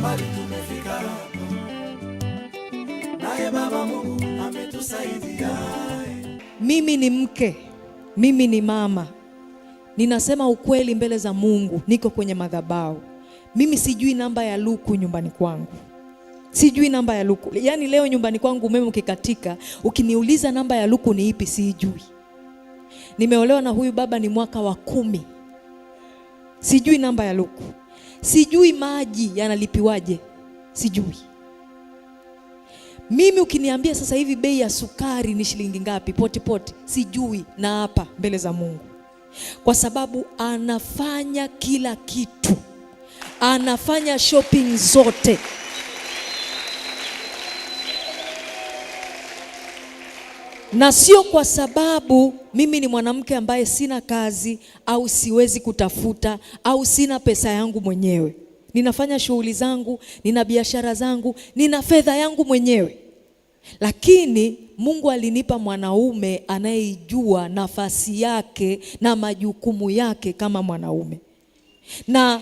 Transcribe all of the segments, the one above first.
mbali tumefika hapa, naye Baba Mungu ametusaidia. Mimi ni mke, mimi ni mama. Ninasema ukweli mbele za Mungu, niko kwenye madhabahu. Mimi sijui namba ya luku nyumbani kwangu. Sijui namba ya luku. Yaani leo nyumbani kwangu umeme ukikatika, ukiniuliza namba ya luku ni ipi sijui. Nimeolewa na huyu baba ni mwaka wa 10. Sijui namba ya luku. Sijui maji yanalipiwaje. Sijui. Mimi ukiniambia sasa hivi bei ya sukari ni shilingi ngapi poti, sijui, na hapa mbele za Mungu. Kwa sababu anafanya kila kitu. Anafanya shopping zote. Na sio kwa sababu mimi ni mwanamke ambaye sina kazi au siwezi kutafuta au sina pesa yangu mwenyewe. Ninafanya shughuli zangu, nina biashara zangu, nina fedha yangu mwenyewe. Lakini Mungu alinipa mwanaume anayejua nafasi yake na majukumu yake kama mwanaume. Na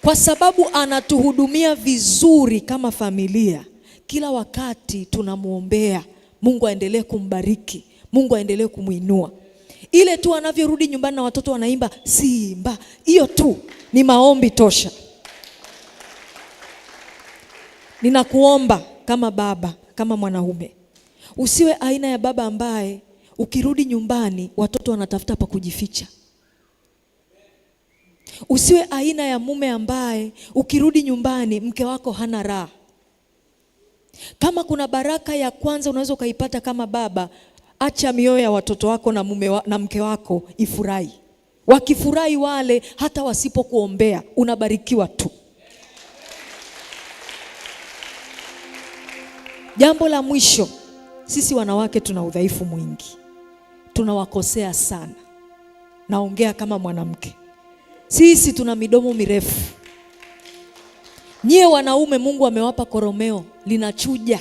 kwa sababu anatuhudumia vizuri kama familia, kila wakati tunamuombea Mungu aendelee kumbariki, Mungu aendelee kumuinua. Ile tu anavyorudi nyumbani na watoto wanaimba Simba, hiyo tu ni maombi tosha. Ninakuomba kama baba, kama mwanaume, usiwe aina ya baba ambaye ukirudi nyumbani watoto wanatafuta pa kujificha. Usiwe aina ya mume ambaye ukirudi nyumbani mke wako hana raha. Kama kuna baraka ya kwanza unaweza ukaipata kama baba, acha mioyo ya watoto wako na na mke wako ifurahi. Wakifurahi wale, hata wasipokuombea unabarikiwa tu. Jambo la mwisho, sisi wanawake tuna udhaifu mwingi. Tunawakosea sana. Naongea kama mwanamke. Sisi tuna midomo mirefu. Nyie wanaume Mungu amewapa koromeo linachuja.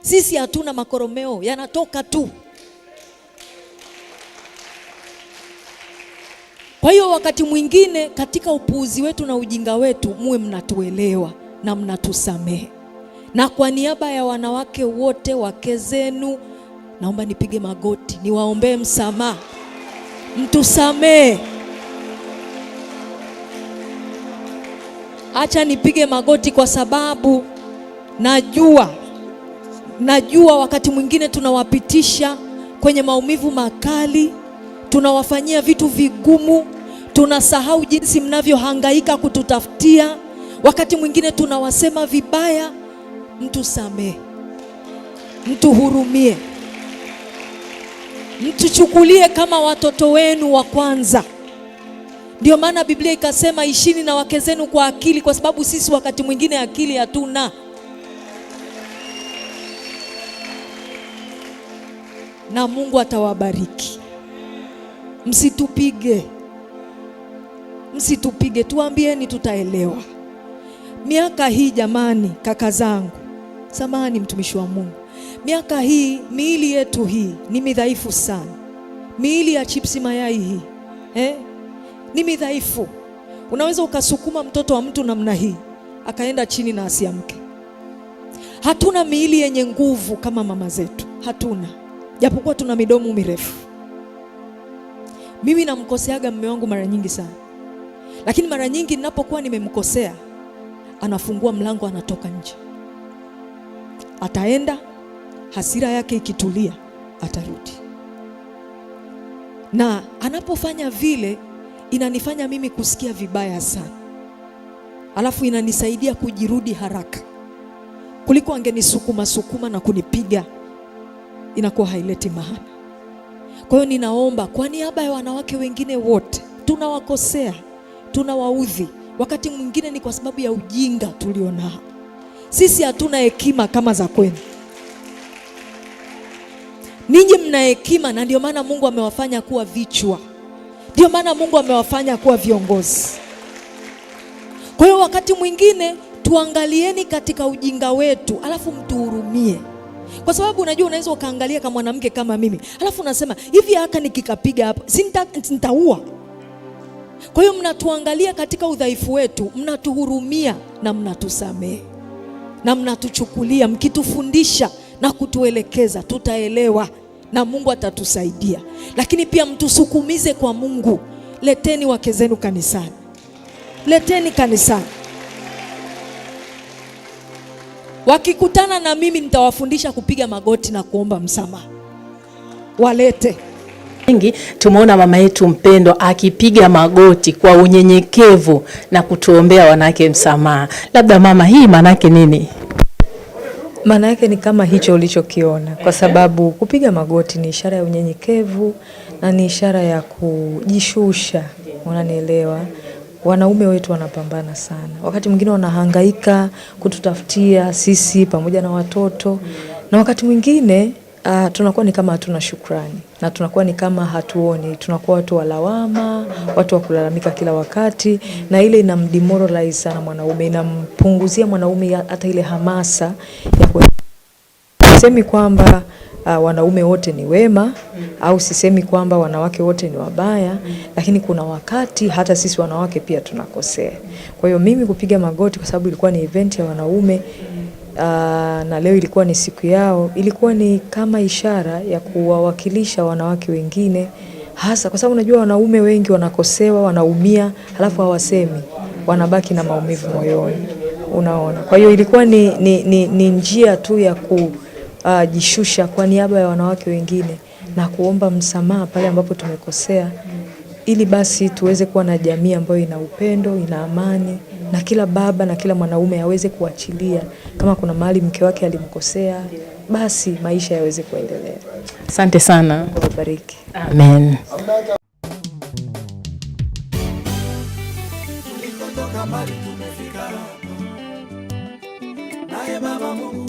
Sisi hatuna makoromeo, yanatoka tu. Kwa hiyo wakati mwingine katika upuuzi wetu na ujinga wetu muwe mnatuelewa na mnatusamehe. Na kwa niaba ya wanawake wote, wake zenu, naomba nipige magoti niwaombee msamaha. Mtusamehe. Acha nipige magoti kwa sababu najua wakati mwingine tunawapitisha kwenye maumivu makali, tunawafanyia vitu vigumu, tunasahau jinsi mnavyohangaika kututafutia, wakati mwingine tunawasema vibaya. Mtusamehe, mtuhurumie, mtuchukulie kama watoto wenu wa kwanza. Ndio maana Biblia ikasema ishini na wake zenu kwa akili, kwa sababu sisi wakati mwingine akili hatuna. Na Mungu atawabariki. Msitupige. Msitupige, tuambieni tutaelewa. Miaka hii jamani, kaka zangu, samahani mtumishi wa Mungu, miaka hii miili yetu hii ni midhaifu sana. Miili ya chipsi mayai hii ni midhaifu. Unaweza ukasukuma mtoto wa mtu namna hii akaenda chini na asiamke. Hatuna miili yenye nguvu kama mama zetu, hatuna, japokuwa tuna midomo mirefu. Mimi namkoseaga mume wangu mara nyingi sana, lakini mara nyingi ninapokuwa nimemkosea anafungua mlango, anatoka nje, ataenda, hasira yake ikitulia atarudi. Na anapofanya vile inanifanya mimi kusikia vibaya sana. Alafu inanisaidia kujirudi haraka. Kuliko angenisukuma na kunipiga, inakuwa haileti maana. Kwa hiyo ninaomba kwa niaba ya wanawake wengine wote, tunawakosea, tunawaudhi. Wakati mwingine ni kwa sababu ya ujinga tulionao. Sisi hatuna hekima kama za kwenu. Ninyi mna hekima, na ndio maana Mungu amewafanya kuwa vichwa. Ndio maana Mungu amewafanya kuwa viongozi. Kwa hiyo wakati mwingine tuangalieni katika ujinga wetu, alafu mtuhurumie. Kwa sababu unajua unaweza ukaangalia kama mwanamke kama mimi, alafu unasema hivi haka nikikapiga hapa, nitaua. Kwa hiyo mnatuangalia katika udhaifu wetu, mnatuhurumia na mnatusamehe na mnatuchukulia, mkitufundisha na kutuelekeza, tutaelewa na Mungu atatusaidia. Lakini pia mtusukumize kwa Mungu. Leteni wake zenu kanisani, leteni kanisani. Wakikutana na mimi nitawafundisha kupiga magoti na kuomba msamaha. Walete. Wengi tumeona mama yetu mpendwa akipiga magoti kwa unyenyekevu na kutuombea wanawake msamaha. Labda mama, hii maana yake nini? Maana yake ni kama hicho ulichokiona, kwa sababu kupiga magoti ni ishara ya unyenyekevu na ni ishara ya kujishusha. Unanielewa? Wanaume wetu wanapambana sana, wakati mwingine wanahangaika kututafutia sisi pamoja na watoto, na wakati mwingine tunakuwa ni kama hatuna shukrani na tunakuwa ni kama hatuoni, tunakuwa watu wa lawama, watu wa kulalamika kila wakati, na ile inamdemoralize sana mwanaume, inampunguzia mwanaume hata ile hamasa ya sisemi kwamba wanaume wote ni wema au sisemi kwamba wanawake wote ni wabaya, lakini kuna wakati hata sisi wanawake pia tunakosea. Kwa hiyo mimi kupiga magoti, kwa sababu ilikuwa ni event ya wanaume na leo ilikuwa ni siku yao, ilikuwa ni kama ishara ya kuwawakilisha wanawake wengine, hasa kwa sababu unajua wanaume wengi wanakosewa, wanaumia, halafu hawasemi, wanabaki na maumivu moyoni. Unaona? Kwa hiyo ilikuwa ni njia tu ya kujishusha kwa niaba ya wanawake wengine na kuomba msamaha pale ambapo tumekosea, ili basi tuweze kuwa na jamii ambayo ina upendo, ina amani, na kila baba na kila mwanaume aweze kuachilia kama kuna mahali mke wake alimkosea, basi maisha yaweze kuendelea. Asante sana. Bariki. Amen. Tulikotoka mbali tumefika hapa. Naye Baba Mungu